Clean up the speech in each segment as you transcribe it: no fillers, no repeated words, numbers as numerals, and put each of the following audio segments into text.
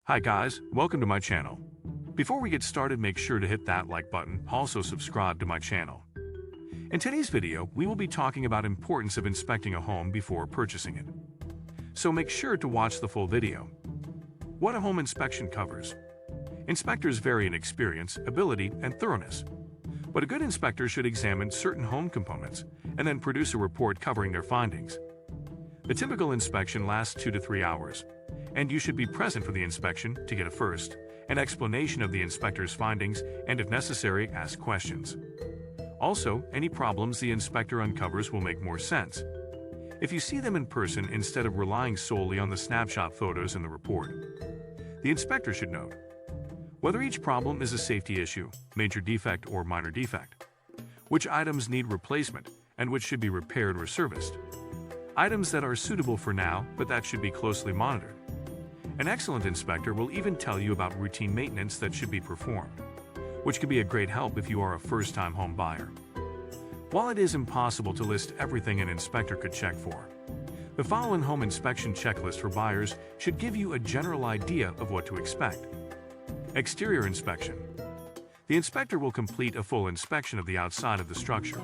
Hi guys, welcome to my channel. Before we get started, make sure to hit that like button, also subscribe to my channel. In today's video, we will be talking about importance of inspecting a home before purchasing it. So make sure to watch the full video. What a home inspection covers. Inspectors vary in experience, ability, and thoroughness. But a good inspector should examine certain home components and then produce a report covering their findings. The typical inspection lasts 2 to 3 hours, and you should be present for the inspection to get an explanation of the inspector's findings, and if necessary, ask questions. Also, any problems the inspector uncovers will make more sense if you see them in person instead of relying solely on the snapshot photos in the report. The inspector should note whether each problem is a safety issue, major defect, or minor defect, which items need replacement, and which should be repaired or serviced, items that are suitable for now but that should be closely monitored. An excellent inspector will even tell you about routine maintenance that should be performed, which can be a great help if you are a first-time home buyer. While it is impossible to list everything an inspector could check for, the following home inspection checklist for buyers should give you a general idea of what to expect. Exterior inspection. The inspector will complete a full inspection of the outside of the structure.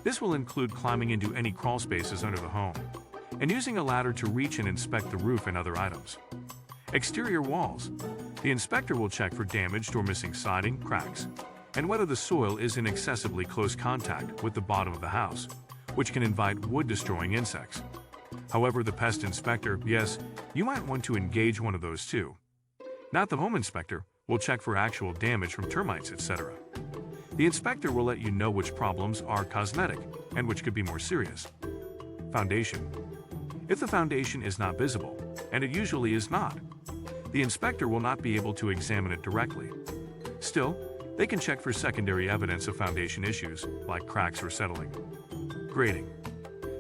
This will include climbing into any crawl spaces under the home and using a ladder to reach and inspect the roof and other items. Exterior walls. The inspector will check for damaged or missing siding, cracks, and whether the soil is in excessively close contact with the bottom of the house, which can invite wood-destroying insects. However, the pest inspector, yes, you might want to engage one of those too. Not the home inspector, will check for actual damage from termites, etc. The inspector will let you know which problems are cosmetic and which could be more serious. Foundation. If the foundation is not visible, and it usually is not, the inspector will not be able to examine it directly. Still, they can check for secondary evidence of foundation issues, like cracks or settling. Grading.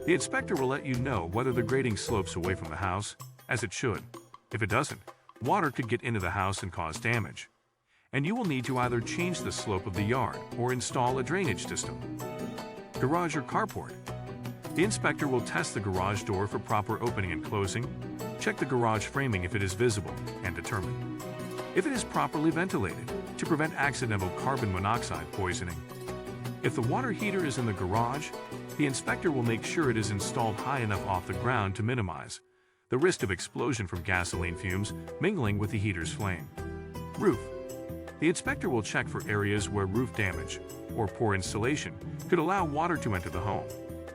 The inspector will let you know whether the grading slopes away from the house, as it should. If it doesn't, water could get into the house and cause damage, and you will need to either change the slope of the yard or install a drainage system. Garage or carport. The inspector will test the garage door for proper opening and closing, check the garage framing if it is visible, and determine if it is properly ventilated to prevent accidental carbon monoxide poisoning. If the water heater is in the garage, the inspector will make sure it is installed high enough off the ground to minimize the risk of explosion from gasoline fumes mingling with the heater's flame. Roof. The inspector will check for areas where roof damage or poor installation could allow water to enter the home,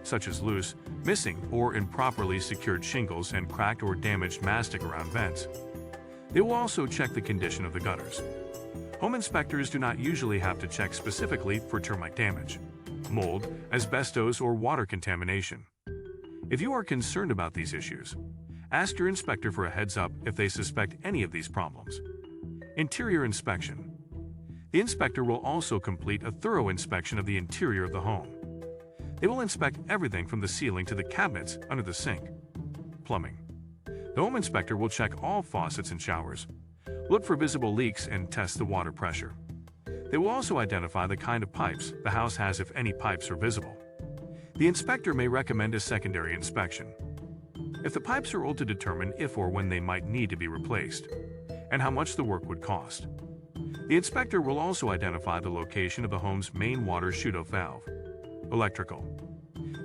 such as loose, missing, or improperly secured shingles and cracked or damaged mastic around vents. They will also check the condition of the gutters. Home inspectors do not usually have to check specifically for termite damage, mold, asbestos, or water contamination. If you are concerned about these issues, ask your inspector for a heads up if they suspect any of these problems. Interior inspection. The inspector will also complete a thorough inspection of the interior of the home. They will inspect everything from the ceiling to the cabinets under the sink. Plumbing. The home inspector will check all faucets and showers, look for visible leaks, and test the water pressure. They will also identify the kind of pipes the house has if any pipes are visible. The inspector may recommend a secondary inspection if the pipes are old, to determine if or when they might need to be replaced, and how much the work would cost. The inspector will also identify the location of the home's main water shutoff valve. Electrical.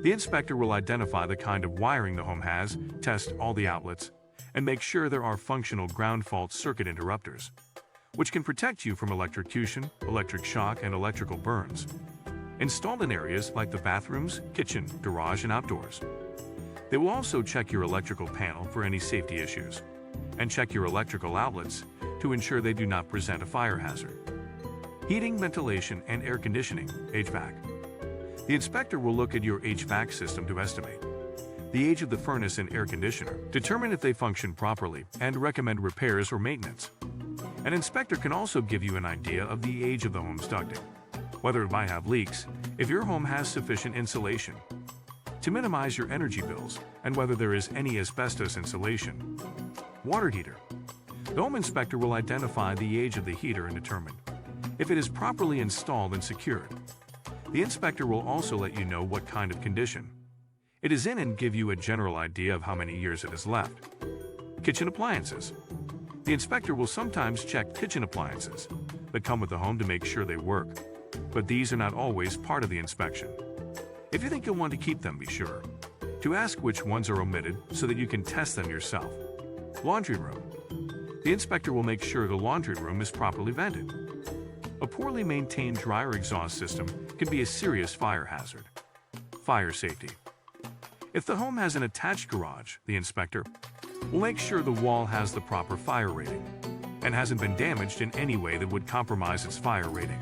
The inspector will identify the kind of wiring the home has, test all the outlets, and make sure there are functional ground fault circuit interrupters, which can protect you from electrocution, electric shock, and electrical burns. Installed in areas like the bathrooms, kitchen, garage, and outdoors. They will also check your electrical panel for any safety issues, and check your electrical outlets to ensure they do not present a fire hazard. Heating, ventilation, and air conditioning, HVAC. The inspector will look at your HVAC system to estimate the age of the furnace and air conditioner, determine if they function properly, and recommend repairs or maintenance. An inspector can also give you an idea of the age of the home's ducting, whether it might have leaks, if your home has sufficient insulation to minimize your energy bills, and whether there is any asbestos insulation. Water heater. The home inspector will identify the age of the heater and determine if it is properly installed and secured. The inspector will also let you know what kind of condition it is in and give you a general idea of how many years it has left. Kitchen appliances. The inspector will sometimes check kitchen appliances that come with the home to make sure they work, but these are not always part of the inspection. If you think you'll want to keep them, be sure to ask which ones are omitted so that you can test them yourself. Laundry room. The inspector will make sure the laundry room is properly vented. A poorly maintained dryer exhaust system can be a serious fire hazard. Fire safety. If the home has an attached garage, the inspector will make sure the wall has the proper fire rating and hasn't been damaged in any way that would compromise its fire rating.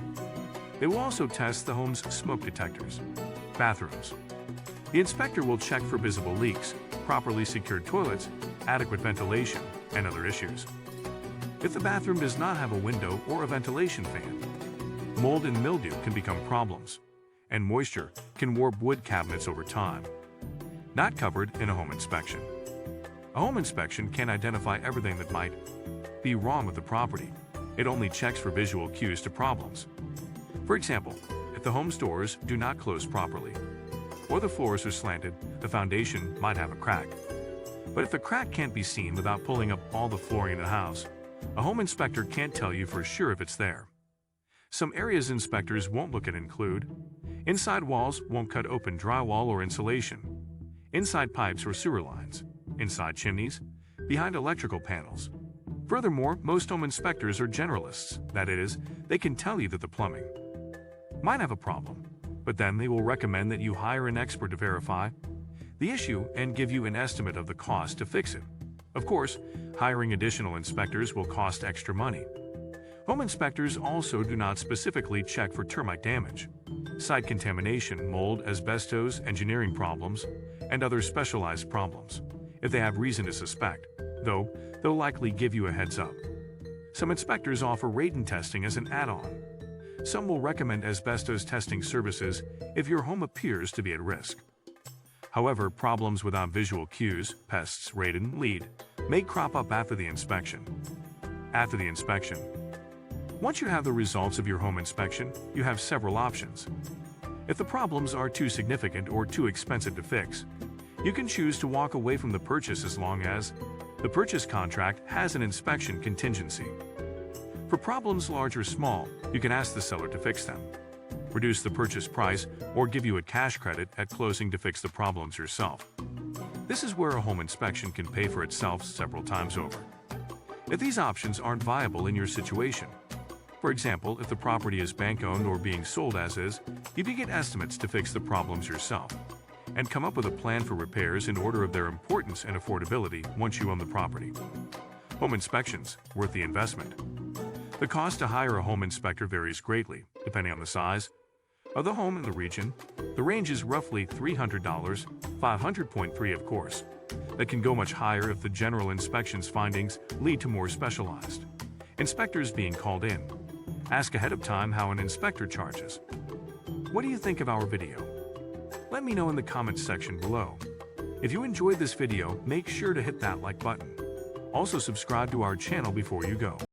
They will also test the home's smoke detectors. Bathrooms. The inspector will check for visible leaks, properly secured toilets, adequate ventilation, and other issues. If the bathroom does not have a window or a ventilation fan, mold and mildew can become problems, and moisture can warp wood cabinets over time. Not covered in a home inspection. A home inspection can't identify everything that might be wrong with the property. It only checks for visual cues to problems. For example, if the home's doors do not close properly, or the floors are slanted, the foundation might have a crack. But if the crack can't be seen without pulling up all the flooring in the house, a home inspector can't tell you for sure if it's there. Some areas inspectors won't look at include: inside walls won't cut open drywall or insulation, inside pipes or sewer lines, inside chimneys, behind electrical panels. Furthermore, most home inspectors are generalists. That is, they can tell you that the plumbing might have a problem, but then they will recommend that you hire an expert to verify the issue and give you an estimate of the cost to fix it. Of course, hiring additional inspectors will cost extra money. Home inspectors also do not specifically check for termite damage, site contamination, mold, asbestos, engineering problems, and other specialized problems. If they have reason to suspect, though, they'll likely give you a heads up. Some inspectors offer radon testing as an add-on. Some will recommend asbestos testing services if your home appears to be at risk. However, problems without visual cues, pests, radon, lead, may crop up after the inspection. After the inspection. Once you have the results of your home inspection, you have several options. If the problems are too significant or too expensive to fix, you can choose to walk away from the purchase as long as the purchase contract has an inspection contingency. For problems large or small, you can ask the seller to fix them, reduce the purchase price, or give you a cash credit at closing to fix the problems yourself. This is where a home inspection can pay for itself several times over. If these options aren't viable in your situation, for example, if the property is bank-owned or being sold as is, you can get estimates to fix the problems yourself and come up with a plan for repairs in order of their importance and affordability once you own the property. Home inspections, worth the investment. The cost to hire a home inspector varies greatly, depending on the size of the home and the region. The range is roughly $300, $500.3 of course. That can go much higher if the general inspection's findings lead to more specialized inspectors being called in. Ask ahead of time how an inspector charges. What do you think of our video? Let me know in the comments section below. If you enjoyed this video, make sure to hit that like button. Also subscribe to our channel before you go.